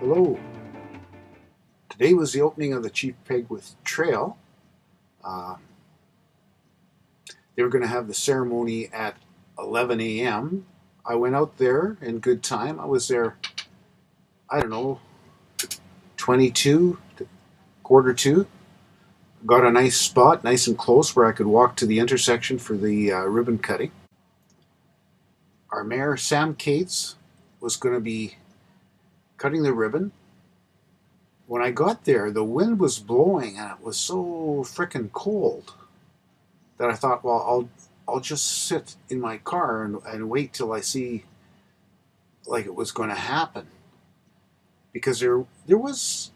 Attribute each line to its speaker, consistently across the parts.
Speaker 1: Hello. Today was the opening of the Chief Peguis Trail. Uh, they were going to have the ceremony at 11 a.m. I went out there in good time. I was there, I don't know, 22, quarter two. Got a nice spot, nice and close, where I could walk to the intersection for the ribbon cutting. Our mayor, Sam Cates, was going to be cutting the ribbon. When I got there, the wind was blowing and it was so frickin' cold that I thought, well, I'll just sit in my car and wait till I see like it was going to happen, because there was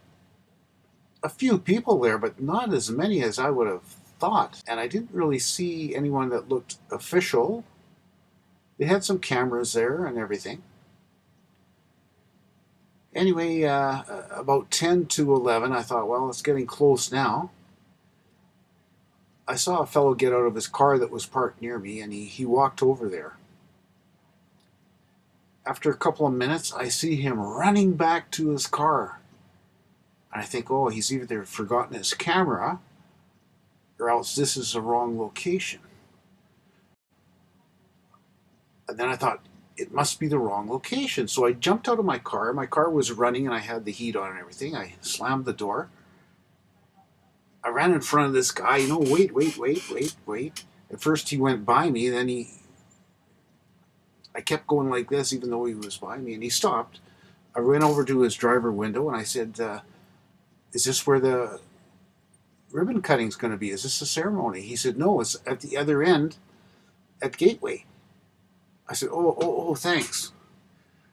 Speaker 1: a few people there, but not as many as I would have thought, and I didn't really see anyone that looked official. They had some cameras there and everything. Anyway, about 10 to 11, I thought, well, it's getting close now. I saw a fellow get out of his car that was parked near me, and he walked over there. After a couple of minutes, I see him running back to his car. And I think, oh, he's either forgotten his camera, or else this is the wrong location. And then I thought, it must be the wrong location. So I jumped out of my car. My car was running and I had the heat on and everything. I slammed the door. I ran in front of this guy, wait. At first he went by me, then I kept going like this even though he was by me, and he stopped. I went over to his driver window and I said, is this where the ribbon cutting's going to be? Is this the ceremony? He said, no, it's at the other end at Gateway. I said, oh, thanks.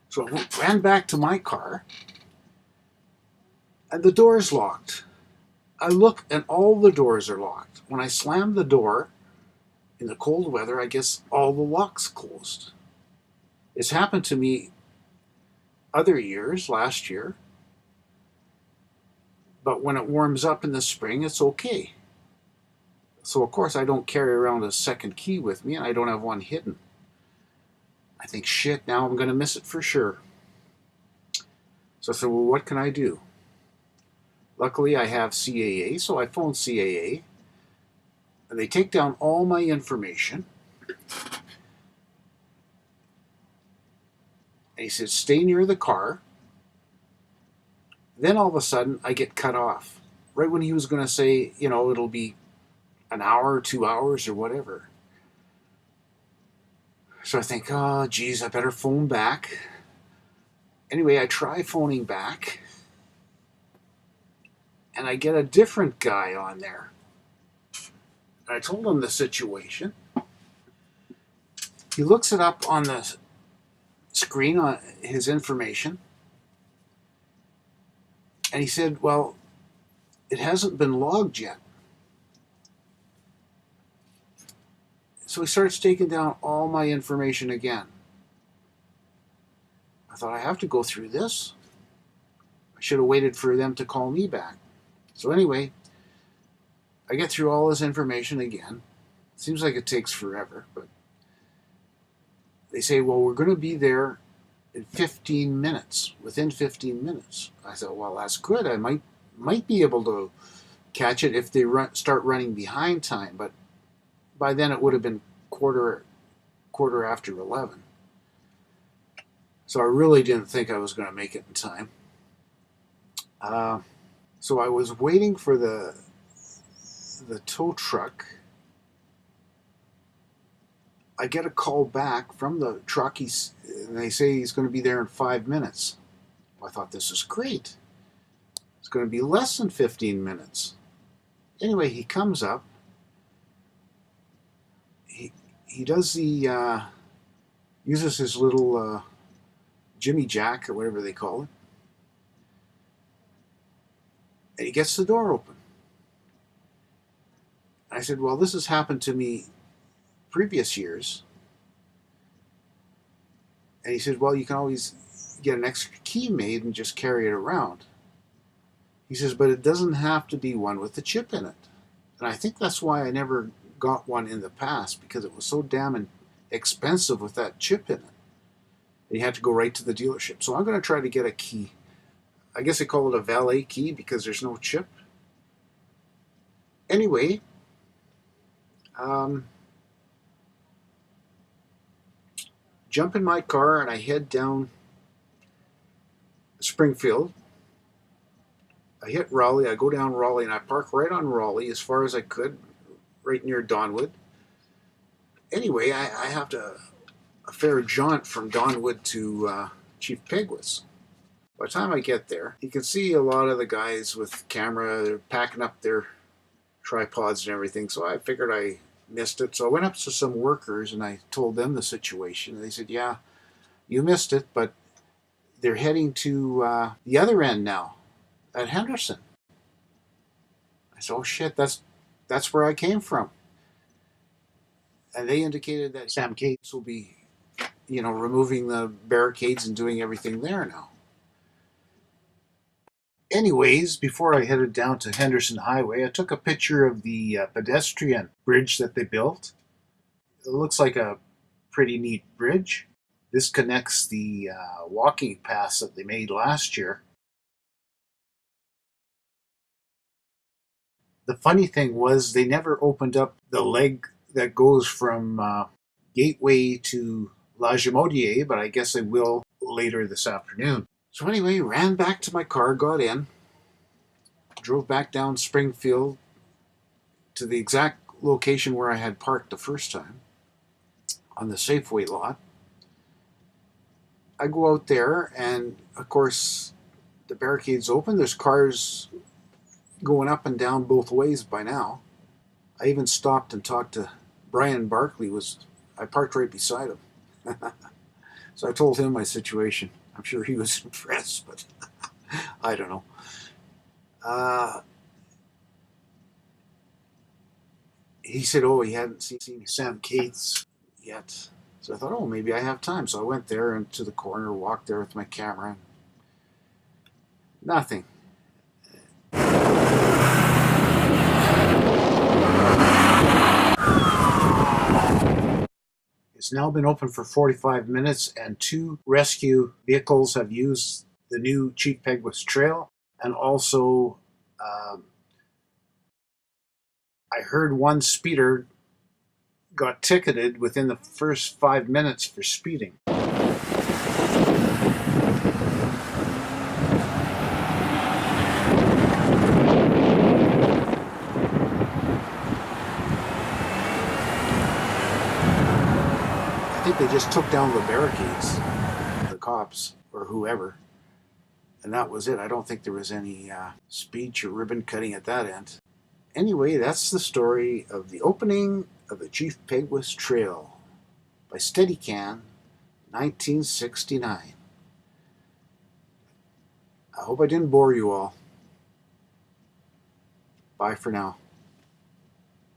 Speaker 1: So I ran back to my car, and the door's locked. I look, and all the doors are locked. When I slammed the door in the cold weather, I guess all the locks closed. It's happened to me other years, last year, but when it warms up in the spring, it's okay. So, of course, I don't carry around a second key with me, and I don't have one hidden. I think, shit, now I'm going to miss it for sure. So I said, well, what can I do? Luckily, I have CAA, so I phoned CAA, and they take down all my information. And he said, stay near the car. Then all of a sudden, I get cut off. Right when he was going to say, it'll be an hour, 2 hours, or whatever. So I think, oh, geez, I better phone back. Anyway, I try phoning back, and I get a different guy on there. And I told him the situation. He looks it up on the screen, on his information, and he said, well, it hasn't been logged yet. So he starts taking down all my information again. I thought, I have to go through this. I should have waited for them to call me back. So anyway, I get through all his information again. Seems like it takes forever, but they say, well, we're going to be there in 15 minutes, within 15 minutes. I thought, well, that's good. I might be able to catch it if they start running behind time, but by then it would have been quarter after 11. So I really didn't think I was going to make it in time. So I was waiting for the tow truck. I get a call back from the truck, and they say he's going to be there in 5 minutes. I thought, this is great. It's going to be less than 15 minutes. Anyway, he comes up. He does uses his little Jimmy Jack, or whatever they call it. And he gets the door open. I said, well, this has happened to me previous years. And he said, well, you can always get an extra key made and just carry it around. He says, but it doesn't have to be one with the chip in it. And I think that's why I never got one in the past, because it was so damn expensive with that chip in it. You had to go right to the dealership. So I'm going to try to get a key I guess they call it a valet key because there's no chip. Anyway, jump in my car and I head down Springfield. I hit Raleigh, I go down Raleigh, and I park right on Raleigh as far as I could, right near Donwood. Anyway, I have a fair jaunt from Donwood to Chief Peguis. By the time I get there, you can see a lot of the guys with camera, they're packing up their tripods and everything, so I figured I missed it. So I went up to some workers and I told them the situation. They said, yeah, you missed it, but they're heading to the other end now, at Henderson. I said, oh shit, that's where I came from. And they indicated that Sam Cates will be, removing the barricades and doing everything there now. Anyways, before I headed down to Henderson Highway, I took a picture of the pedestrian bridge that they built. It looks like a pretty neat bridge. This connects the walking paths that they made last year. The funny thing was they never opened up the leg that goes from Gateway to La Jamodier, but I guess they will later this afternoon. So anyway, ran back to my car, got in, drove back down Springfield to the exact location where I had parked the first time, on the Safeway lot. I go out there, and of course, the barricade's open. There's cars going up and down both ways by now. I even stopped and talked to Brian Barkley. I parked right beside him. So I told him my situation. I'm sure he was impressed, but I don't know. He said, oh, he hadn't seen Sam Cates yet. So I thought, oh, maybe I have time. So I went there and to the corner, walked there with my camera. Nothing. It's now been open for 45 minutes, and 2 rescue vehicles have used the new Chief Peguis Trail. And also, I heard one speeder got ticketed within the first 5 minutes for speeding. I think they just took down the barricades, the cops or whoever, and that was it. I don't think there was any speech or ribbon cutting at that end. Anyway, that's the story of the opening of the Chief Peguis Trail by Steadicam, 1969. I hope I didn't bore you all. Bye for now.